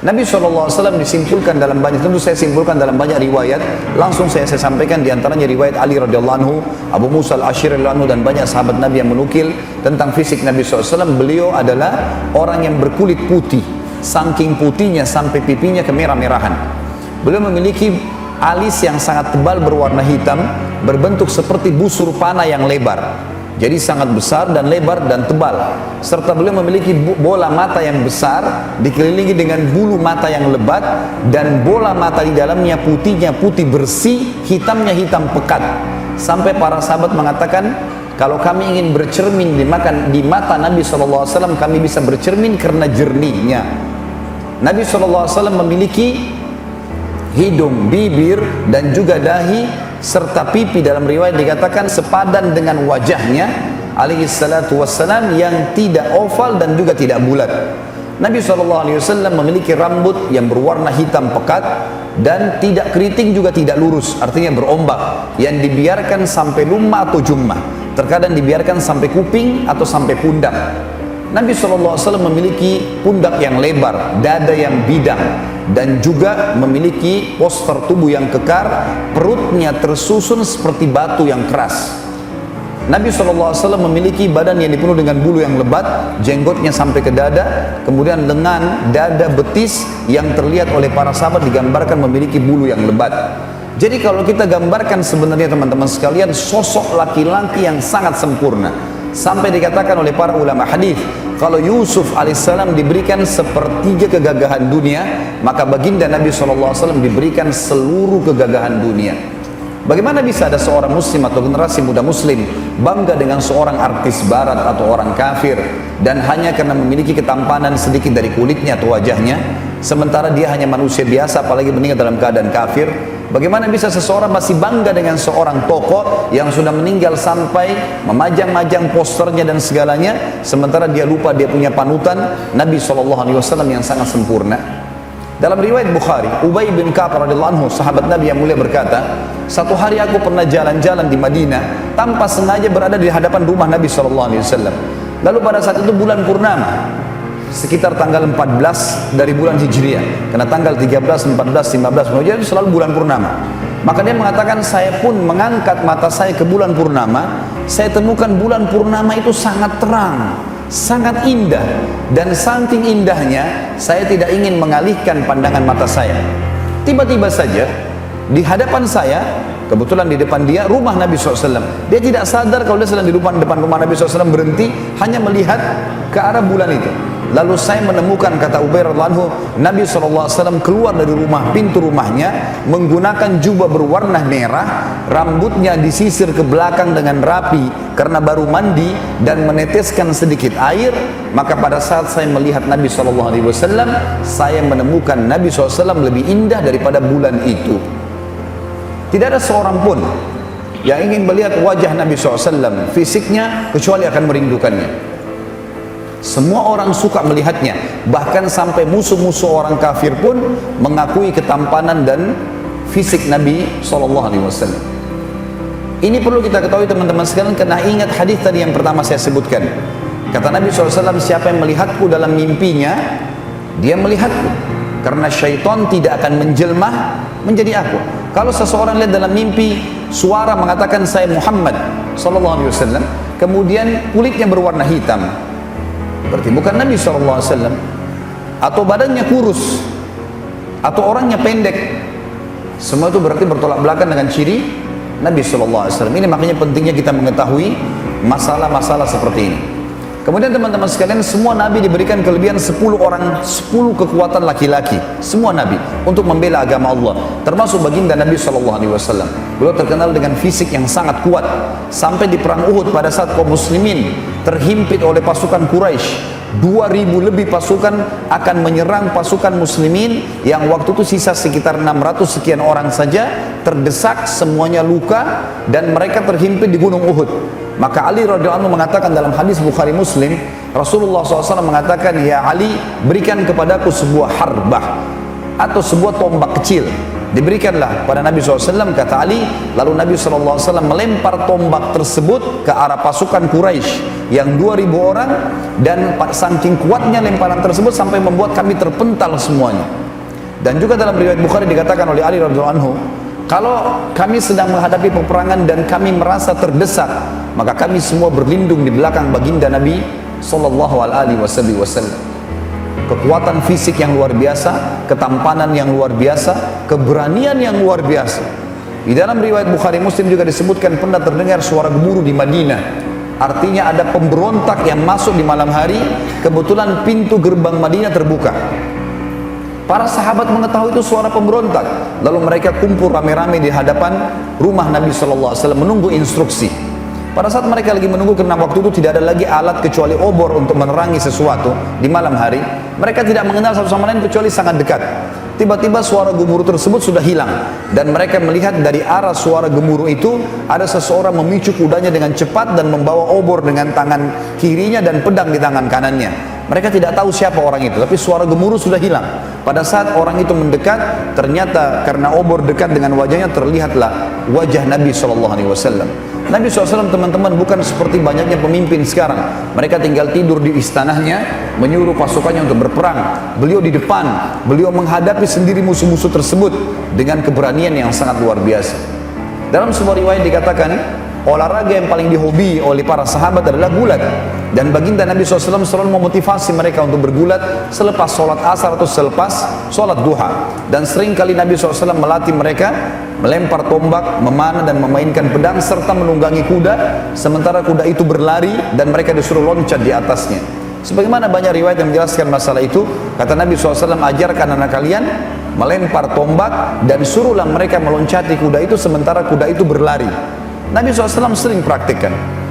Nabi SAW disimpulkan dalam banyak, tentu saya simpulkan dalam banyak riwayat, langsung saya sampaikan diantaranya riwayat Ali radhiyallahu anhu, Abu Musa al-Ash'ari radhiyallahu anhu, dan banyak sahabat Nabi yang menukil tentang fisik Nabi SAW. Beliau adalah orang yang berkulit putih, saking putihnya sampai pipinya kemerah-merahan. Beliau memiliki alis yang sangat tebal berwarna hitam, berbentuk seperti busur panah yang lebar. Jadi sangat besar dan lebar dan tebal. Serta beliau memiliki bola mata yang besar, dikelilingi dengan bulu mata yang lebat, dan bola mata di dalamnya putihnya putih bersih, hitamnya hitam pekat. Sampai para sahabat mengatakan, kalau kami ingin bercermin di mata Nabi SAW, kami bisa bercermin karena jernihnya. Nabi SAW memiliki hidung, bibir, dan juga dahi serta pipi, dalam riwayat dikatakan sepadan dengan wajahnya alaihi salatu wassalam, yang tidak oval dan juga tidak bulat. Nabi SAW memiliki rambut yang berwarna hitam pekat dan tidak keriting juga tidak lurus, artinya berombak, yang dibiarkan sampai lumma atau jummah, terkadang dibiarkan sampai kuping atau sampai pundak. Nabi SAW memiliki pundak yang lebar, dada yang bidang, dan juga memiliki postur tubuh yang kekar, perutnya tersusun seperti batu yang keras. Nabi SAW memiliki badan yang dipenuhi dengan bulu yang lebat, jenggotnya sampai ke dada, kemudian lengan, dada, betis yang terlihat oleh para sahabat digambarkan memiliki bulu yang lebat. Jadi kalau kita gambarkan sebenarnya teman-teman sekalian, sosok laki-laki yang sangat sempurna. Sampai dikatakan oleh para ulama hadis, kalau Yusuf alaihissalam diberikan sepertiga kegagahan dunia, maka baginda Nabi SAW diberikan seluruh kegagahan dunia. Bagaimana bisa ada seorang muslim atau generasi muda muslim bangga dengan seorang artis barat atau orang kafir, dan hanya karena memiliki ketampanan sedikit dari kulitnya atau wajahnya, sementara dia hanya manusia biasa, apalagi meninggal dalam keadaan kafir? Bagaimana bisa seseorang masih bangga dengan seorang tokoh yang sudah meninggal sampai memajang-majang posternya dan segalanya, sementara dia lupa dia punya panutan Nabi SAW yang sangat sempurna? Dalam riwayat Bukhari, Ubay bin Ka'ab radhiyallahu anhu, sahabat Nabi yang mulia, berkata, satu hari aku pernah jalan-jalan di Madinah tanpa sengaja berada di hadapan rumah Nabi SAW. Lalu pada saat itu bulan purnama, sekitar tanggal 14 dari bulan Hijriah, karena tanggal 13, 14, 15 itu selalu bulan purnama. Maka dia mengatakan, saya pun mengangkat mata saya ke bulan purnama, saya temukan bulan purnama itu sangat terang, sangat indah, dan saking indahnya saya tidak ingin mengalihkan pandangan mata saya. Tiba-tiba saja di hadapan saya, kebetulan di depan dia rumah Nabi SAW, dia tidak sadar kalau dia sedang di depan rumah Nabi SAW, berhenti hanya melihat ke arah bulan itu. Lalu saya menemukan, kata Ubay radhiyallahu anhu, Nabi SAW keluar dari pintu rumahnya menggunakan jubah berwarna merah, rambutnya disisir ke belakang dengan rapi karena baru mandi, dan meneteskan sedikit air. Maka pada saat saya melihat Nabi SAW, saya menemukan Nabi SAW lebih indah daripada bulan itu. Tidak ada seorang pun yang ingin melihat wajah Nabi SAW, fisiknya, kecuali akan merindukannya. Semua orang suka melihatnya, bahkan sampai musuh-musuh orang kafir pun mengakui ketampanan dan fisik Nabi SAW. Ini perlu kita ketahui teman-teman sekalian, karena ingat hadis tadi yang pertama saya sebutkan. Kata Nabi SAW, siapa yang melihatku dalam mimpinya, dia melihatku, karena syaitan tidak akan menjelma menjadi aku. Kalau seseorang lihat dalam mimpi suara mengatakan saya Muhammad SAW, kemudian kulitnya berwarna hitam, berarti bukan Nabi SAW. Atau badannya kurus, atau orangnya pendek, semua itu berarti bertolak belakang dengan ciri Nabi SAW. Ini makanya pentingnya kita mengetahui masalah-masalah seperti ini. Kemudian teman-teman sekalian, semua Nabi diberikan kelebihan 10 10 kekuatan laki-laki, semua Nabi, untuk membela agama Allah, termasuk baginda Nabi SAW. Beliau terkenal dengan fisik yang sangat kuat, sampai di perang Uhud pada saat kaum muslimin terhimpit oleh pasukan Quraisy, 2000 lebih pasukan akan menyerang pasukan muslimin yang waktu itu sisa sekitar 600 sekian orang saja, terdesak, semuanya luka, dan mereka terhimpit di gunung Uhud. Maka Ali radhiyallahu anhu mengatakan dalam hadis Bukhari Muslim, Rasulullah SAW mengatakan, ya Ali, berikan kepadaku sebuah harbah atau sebuah tombak kecil. Diberikanlah pada Nabi SAW, kata Ali, lalu Nabi SAW melempar tombak tersebut ke arah pasukan Quraisy yang 2000 orang, dan saking kuatnya lemparan tersebut sampai membuat kami terpental semuanya. Dan juga dalam riwayat Bukhari dikatakan oleh Ali radhiyallahu anhu, kalau kami sedang menghadapi peperangan dan kami merasa terdesak, maka kami semua berlindung di belakang baginda Nabi SAW. Kekuatan fisik yang luar biasa, ketampanan yang luar biasa, keberanian yang luar biasa. Di dalam riwayat Bukhari Muslim juga disebutkan pernah terdengar suara gemuruh di Madinah. Artinya ada pemberontak yang masuk di malam hari, kebetulan pintu gerbang Madinah terbuka. Para sahabat mengetahui itu suara pemberontak, lalu mereka kumpul rame-rame di hadapan rumah Nabi SAW menunggu instruksi. Pada saat mereka lagi menunggu, karena waktu itu tidak ada lagi alat kecuali obor untuk menerangi sesuatu di malam hari, mereka tidak mengenal satu sama lain kecuali sangat dekat. Tiba-tiba suara gemuruh tersebut sudah hilang, dan mereka melihat dari arah suara gemuruh itu ada seseorang memicu kudanya dengan cepat dan membawa obor dengan tangan kirinya dan pedang di tangan kanannya. Mereka tidak tahu siapa orang itu, tapi suara gemuruh sudah hilang. Pada saat orang itu mendekat, ternyata karena obor dekat dengan wajahnya, terlihatlah wajah Nabi SAW. Nabi SAW, teman-teman, bukan seperti banyaknya pemimpin sekarang. Mereka tinggal tidur di istananya, menyuruh pasukannya untuk berperang. Beliau di depan, beliau menghadapi sendiri musuh-musuh tersebut dengan keberanian yang sangat luar biasa. Dalam sebuah riwayat dikatakan, olahraga yang paling dihobi oleh para sahabat adalah gulat. Dan baginda Nabi SAW selalu memotivasi mereka untuk bergulat selepas sholat asar atau selepas sholat duha. Dan sering kali Nabi SAW melatih mereka melempar tombak, memanah dan memainkan pedang, serta menunggangi kuda, sementara kuda itu berlari dan mereka disuruh loncat di atasnya. Sebagaimana banyak riwayat yang menjelaskan masalah itu, kata Nabi SAW, ajarkan anak kalian melempar tombak dan suruhlah mereka meloncati kuda itu sementara kuda itu berlari. Nabi SAW sering praktikkan.